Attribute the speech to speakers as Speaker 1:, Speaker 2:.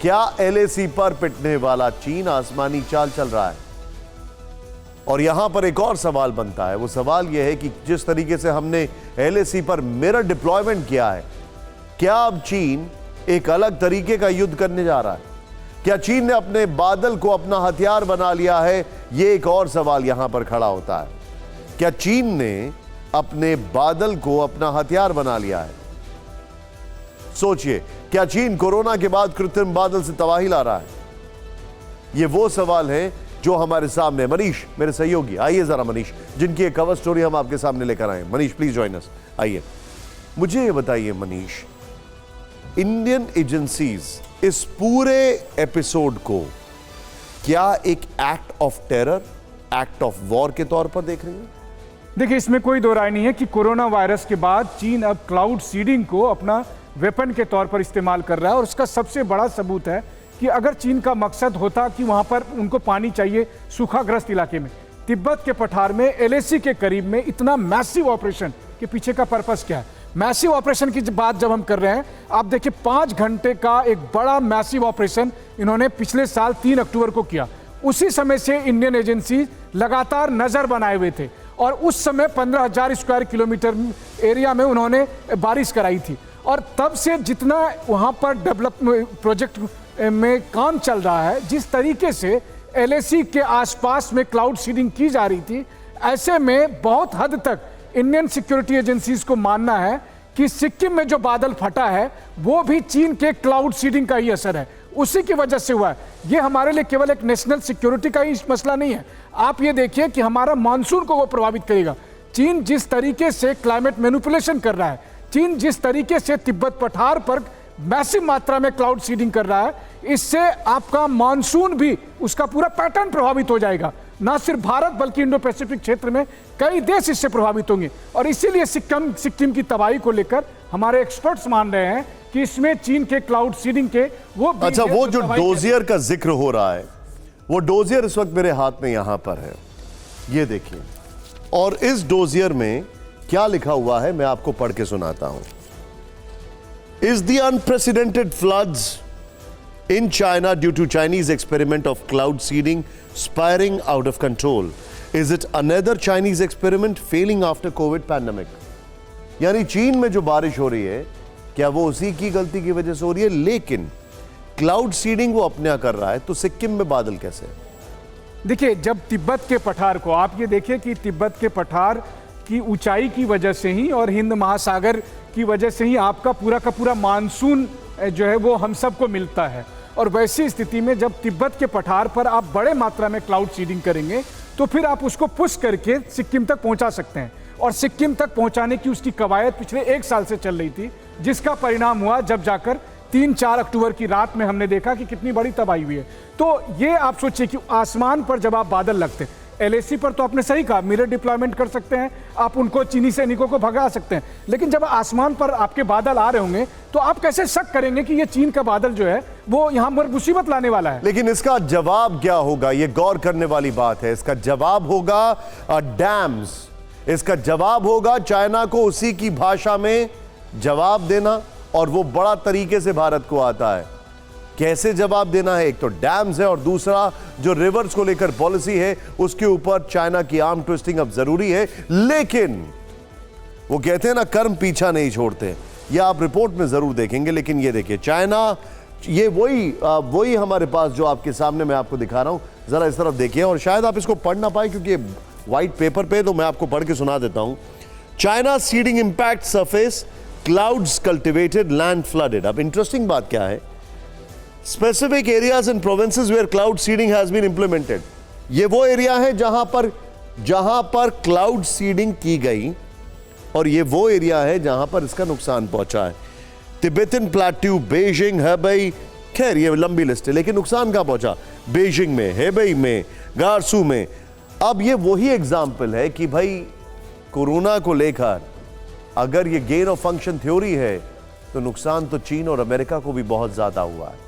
Speaker 1: क्या एलएसी पर पिटने वाला चीन आसमानी चाल चल रहा है? और यहां पर एक और सवाल बनता है। वो सवाल यह है कि जिस तरीके से हमने एलएसी पर मिरर डिप्लॉयमेंट किया है, क्या अब चीन एक अलग तरीके का युद्ध करने जा रहा है? क्या चीन ने अपने बादल को अपना हथियार बना लिया है? यह एक और सवाल यहां पर खड़ा होता है। क्या चीन ने अपने बादल को अपना हथियार बना लिया है? सोचिए, क्या चीन कोरोना के बाद कृत्रिम बादल से तबाही ला रहा है? यह वो सवाल है जो हमारे सामने। मनीष मेरे सहयोगी, आइए जरा मनीष, जिनकी एक कवर स्टोरी हम आपके सामने लेकर आए। Manish please join us. आइए, मुझे ये बताइए मनीष, इंडियन एजेंसीज इस पूरे एपिसोड को क्या एक act of terror, act of war के तौर पर देख रही हैं?
Speaker 2: देखिए, इसमें कोई दो राय नहीं है कि कोरोना वायरस के बाद चीन अब क्लाउड सीडिंग को अपना वेपन के तौर पर इस्तेमाल कर रहा है। और उसका सबसे बड़ा सबूत है कि अगर चीन का मकसद होता कि वहां पर उनको पानी चाहिए सूखाग्रस्त इलाके में, तिब्बत के पठार में एलएसी के करीब में इतना मैसिव ऑपरेशन के पीछे का पर्पस क्या है? मैसिव ऑपरेशन की बात जब हम कर रहे हैं, आप देखिए 5 घंटे का एक बड़ा मैसिव ऑपरेशन इन्होंने पिछले साल 3 अक्टूबर को किया। उसी समय से इंडियन एजेंसी लगातार नजर बनाए हुए थे और उस समय 15,000 स्क्वायर किलोमीटर एरिया में उन्होंने बारिश कराई थी। और तब से जितना वहां पर डेवलपमेंट प्रोजेक्ट में काम चल रहा है, जिस तरीके से एलएसी के आसपास में क्लाउड सीडिंग की जा रही थी, ऐसे में बहुत हद तक इंडियन सिक्योरिटी एजेंसीज को मानना है कि सिक्किम में जो बादल फटा है वो भी चीन के क्लाउड सीडिंग का ही असर है, उसी की वजह से हुआ है। ये हमारे लिए केवल एक नेशनल सिक्योरिटी का ही मसला नहीं है। आप ये देखिए कि हमारा मानसून को वो प्रभावित करेगा। चीन जिस तरीके से क्लाइमेट मैनिपुलेशन कर रहा है, चीन जिस तरीके से तिब्बत पठार पर मैसिव मात्रा में क्लाउड सीडिंग कर रहा है, इससे आपका मानसून भी, उसका पूरा पैटर्न प्रभावित हो जाएगा। ना सिर्फ भारत बल्कि इंडो पैसिफिक क्षेत्र में कई देश इससे प्रभावित होंगे। और इसीलिए सिक्किम की तबाही को लेकर हमारे एक्सपर्ट्स मान रहे हैं कि इसमें चीन के क्लाउड सीडिंग के वो
Speaker 1: जो डोजियर का जिक्र हो रहा है, वो डोजियर इस वक्त मेरे हाथ में यहां पर है, ये देखिए। और इस डोजियर में क्या लिखा हुआ है मैं आपको पढ़ के सुनाता हूं। Is the unprecedented floods in China due to Chinese experiment of cloud seeding spiraling out of control? Is it another Chinese experiment failing after COVID pandemic? यानी चीन में जो बारिश हो रही है, क्या वो उसी की गलती की वजह से हो रही है? लेकिन क्लाउड सीडिंग वो अपना कर रहा है, तो सिक्किम में बादल कैसे?
Speaker 2: देखिए, जब तिब्बत के पठार को आप ये देखिए कि तिब्बत के पठार की ऊंचाई की वजह से ही और हिंद महासागर की वजह से ही आपका पूरा का पूरा मानसून जो है वो हम सबको मिलता है। और वैसी स्थिति में जब तिब्बत के पठार पर आप बड़े मात्रा में क्लाउड सीडिंग करेंगे तो फिर आप उसको पुश करके सिक्किम तक पहुंचा सकते हैं। और सिक्किम तक पहुंचाने की उसकी कवायद पिछले 1 साल से चल रही थी, जिसका परिणाम हुआ जब जाकर 3-4 अक्टूबर की रात में हमने देखा कि कितनी बड़ी तबाही हुई है। तो ये आप सोचिए कि आसमान पर जब आप बादल लगते हैं, एलएसी पर तो आपने सही कहा, मिरर डिप्लॉयमेंट कर सकते हैं, आप उनको चीनी सैनिकों को भगा सकते हैं, लेकिन जब आसमान पर आपके बादल आ रहे होंगे तो आप कैसे शक करेंगे कि ये चीन का बादल जो है वो यहां पर मुसीबत लाने वाला है?
Speaker 1: लेकिन इसका जवाब क्या होगा, ये गौर करने वाली बात है। इसका जवाब होगा डैम्स, इसका जवाब होगा चाइना को उसी की भाषा में जवाब देना, और वो बड़ा तरीके से भारत को आता है। कैसे जवाब देना है? एक तो डैम्स है और दूसरा जो रिवर्स को लेकर पॉलिसी है उसके ऊपर चाइना की आर्म ट्विस्टिंग अब जरूरी है। लेकिन वो कहते हैं ना, कर्म पीछा नहीं छोड़ते, ये आप रिपोर्ट में जरूर देखेंगे। लेकिन ये देखिए, चाइना, ये वही हमारे पास जो आपके सामने मैं आपको दिखा रहा हूं, जरा इस तरफ देखिए। और शायद आप इसको पढ़ ना पाए क्योंकि व्हाइट पेपर पे, तो मैं आपको पढ़ के सुना देता हूं। China seeding impact surface, clouds cultivated, land flooded. अब इंटरेस्टिंग बात क्या है, Specific areas and provinces where cloud seeding has been implemented. ये वो एरिया है जहां पर क्लाउड सीडिंग की गई, और ये वो एरिया है जहां पर इसका नुकसान पहुंचा है। तिब्बतन प्लेट्यू, बेजिंग, हेबई, खैर ये लंबी लिस्ट है, लेकिन नुकसान कहां पहुंचा? बेजिंग में, हेबई में, गारसू में। अब ये वही एग्जाम्पल है कि भाई कोरोना को लेकर अगर ये गेन ऑफ फंक्शन थ्योरी है तो नुकसान तो चीन और अमेरिका को भी बहुत ज्यादा हुआ है।